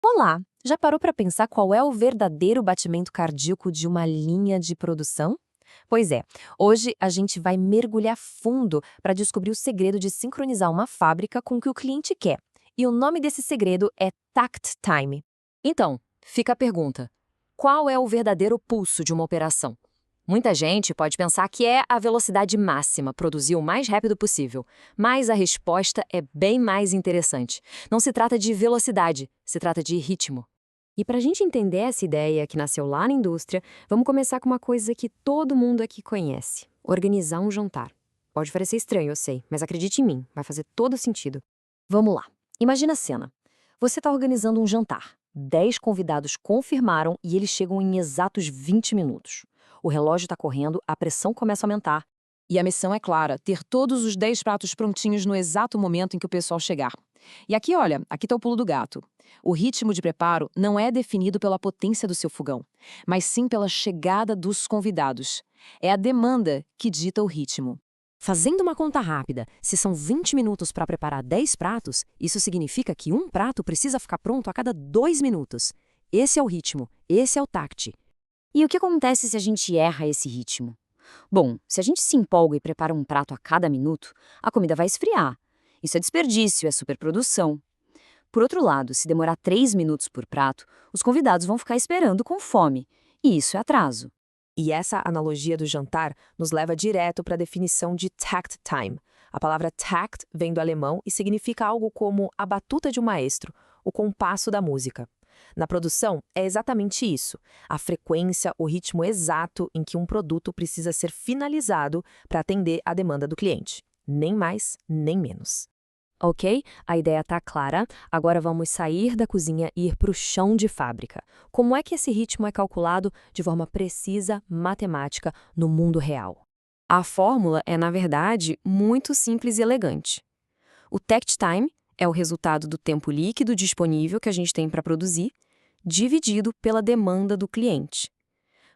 Olá, já parou para pensar qual é o verdadeiro batimento cardíaco de uma linha de produção? Pois é, hoje a gente vai mergulhar fundo para descobrir o segredo de sincronizar uma fábrica com o que o cliente quer. E o nome desse segredo é Tact Time. Então, fica a pergunta: qual é o verdadeiro pulso de uma operação? Muita gente pode pensar que é a velocidade máxima, produzir o mais rápido possível, mas a resposta é bem mais interessante. Não se trata de velocidade, se trata de ritmo. E para a gente entender essa ideia que nasceu lá na indústria, vamos começar com uma coisa que todo mundo aqui conhece: organizar um jantar. Pode parecer estranho, eu sei, mas acredite em mim, vai fazer todo sentido. Vamos lá. Imagina a cena. Você está organizando um jantar. 10 convidados confirmaram e eles chegam em exatos 20 minutos. O relógio está correndo, a pressão começa a aumentar. E a missão é clara: ter todos os 10 pratos prontinhos no exato momento em que o pessoal chegar. E aqui, olha, aqui está o pulo do gato. O ritmo de preparo não é definido pela potência do seu fogão, mas sim pela chegada dos convidados. É a demanda que dita o ritmo. Fazendo uma conta rápida, se são 20 minutos para preparar 10 pratos, isso significa que um prato precisa ficar pronto a cada 2 minutos. Esse é o ritmo, esse é o tact. E o que acontece se a gente erra esse ritmo? Bom, se a gente se empolga e prepara um prato a cada minuto, a comida vai esfriar. Isso é desperdício, é superprodução. Por outro lado, se demorar 3 minutos por prato, os convidados vão ficar esperando com fome. E isso é atraso. E essa analogia do jantar nos leva direto para a definição de tact time. A palavra tact vem do alemão e significa algo como a batuta de um maestro, o compasso da música. Na produção, é exatamente isso: a frequência, o ritmo exato em que um produto precisa ser finalizado para atender à demanda do cliente. Nem mais, nem menos. Ok? A ideia está clara. Agora vamos sair da cozinha e ir para o chão de fábrica. Como é que esse ritmo é calculado de forma precisa, matemática, no mundo real? A fórmula é, na verdade, muito simples e elegante. O takt time é o resultado do tempo líquido disponível que a gente tem para produzir, dividido pela demanda do cliente.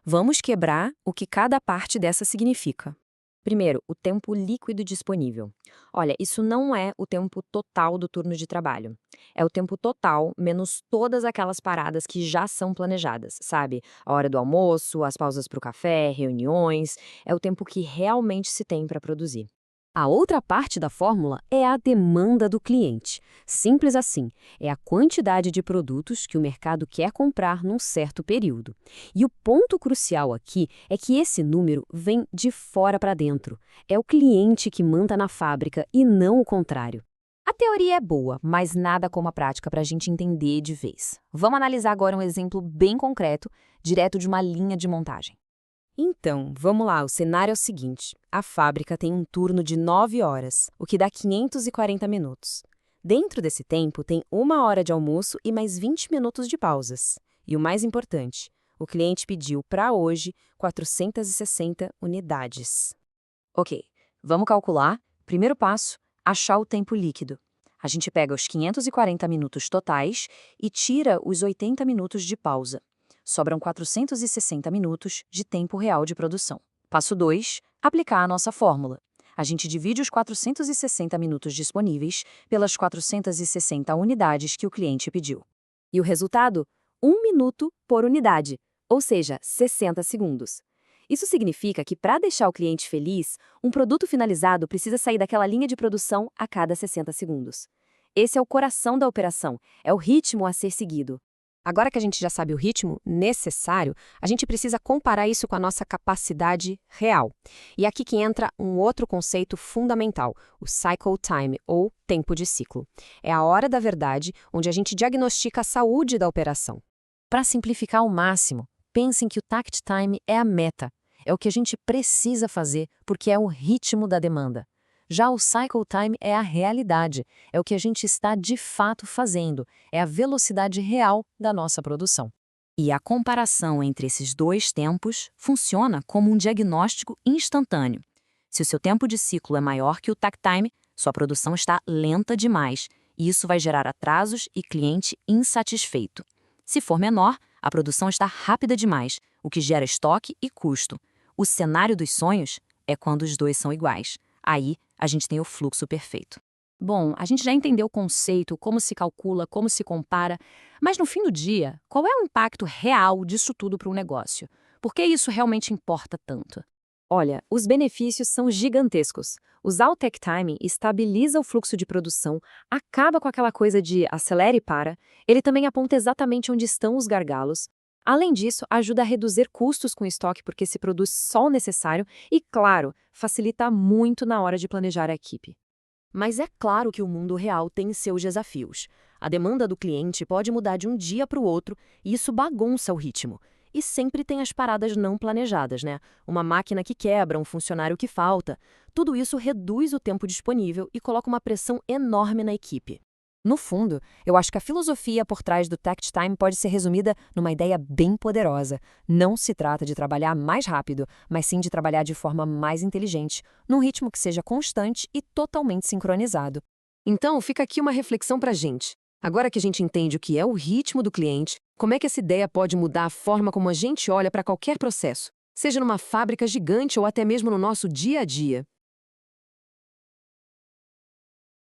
Vamos quebrar o que cada parte dessa significa. Primeiro, o tempo líquido disponível. Olha, isso não é o tempo total do turno de trabalho. É o tempo total menos todas aquelas paradas que já são planejadas, sabe? A hora do almoço, as pausas para o café, reuniões. É o tempo que realmente se tem para produzir. A outra parte da fórmula é a demanda do cliente. Simples assim, é a quantidade de produtos que o mercado quer comprar num certo período. E o ponto crucial aqui é que esse número vem de fora para dentro. É o cliente que manda na fábrica e não o contrário. A teoria é boa, mas nada como a prática para a gente entender de vez. Vamos analisar agora um exemplo bem concreto, direto de uma linha de montagem. Então, vamos lá, o cenário é o seguinte: a fábrica tem um turno de 9 horas, o que dá 540 minutos. Dentro desse tempo, tem 1 hora de almoço e mais 20 minutos de pausas. E o mais importante, o cliente pediu para hoje 460 unidades. Ok, vamos calcular. Primeiro passo, achar o tempo líquido. A gente pega os 540 minutos totais e tira os 80 minutos de pausa. Sobram 460 minutos de tempo real de produção. Passo 2, aplicar a nossa fórmula. A gente divide os 460 minutos disponíveis pelas 460 unidades que o cliente pediu. E o resultado? 1 minuto por unidade, ou seja, 60 segundos. Isso significa que, para deixar o cliente feliz, um produto finalizado precisa sair daquela linha de produção a cada 60 segundos. Esse é o coração da operação, é o ritmo a ser seguido. Agora que a gente já sabe o ritmo necessário, a gente precisa comparar isso com a nossa capacidade real. E é aqui que entra um outro conceito fundamental, o cycle time, ou tempo de ciclo. É a hora da verdade, onde a gente diagnostica a saúde da operação. Para simplificar ao máximo, pensem que o tact time é a meta. É o que a gente precisa fazer, porque é o ritmo da demanda. Já o cycle time é a realidade, é o que a gente está de fato fazendo, é a velocidade real da nossa produção. E a comparação entre esses dois tempos funciona como um diagnóstico instantâneo. Se o seu tempo de ciclo é maior que o takt time, sua produção está lenta demais, e isso vai gerar atrasos e cliente insatisfeito. Se for menor, a produção está rápida demais, o que gera estoque e custo. O cenário dos sonhos é quando os dois são iguais. Aí, a gente tem o fluxo perfeito. Bom, a gente já entendeu o conceito, como se calcula, como se compara, mas no fim do dia, qual é o impacto real disso tudo para o negócio? Por que isso realmente importa tanto? Olha, os benefícios são gigantescos. Usar o Tech Time estabiliza o fluxo de produção, acaba com aquela coisa de acelere e para, ele também aponta exatamente onde estão os gargalos. Além disso, ajuda a reduzir custos com estoque porque se produz só o necessário e, claro, facilita muito na hora de planejar a equipe. Mas é claro que o mundo real tem seus desafios. A demanda do cliente pode mudar de um dia para o outro e isso bagunça o ritmo. E sempre tem as paradas não planejadas, né? Uma máquina que quebra, um funcionário que falta. Tudo isso reduz o tempo disponível e coloca uma pressão enorme na equipe. No fundo, eu acho que a filosofia por trás do Takt Time pode ser resumida numa ideia bem poderosa. Não se trata de trabalhar mais rápido, mas sim de trabalhar de forma mais inteligente, num ritmo que seja constante e totalmente sincronizado. Então, fica aqui uma reflexão para a gente. Agora que a gente entende o que é o ritmo do cliente, como é que essa ideia pode mudar a forma como a gente olha para qualquer processo, seja numa fábrica gigante ou até mesmo no nosso dia a dia?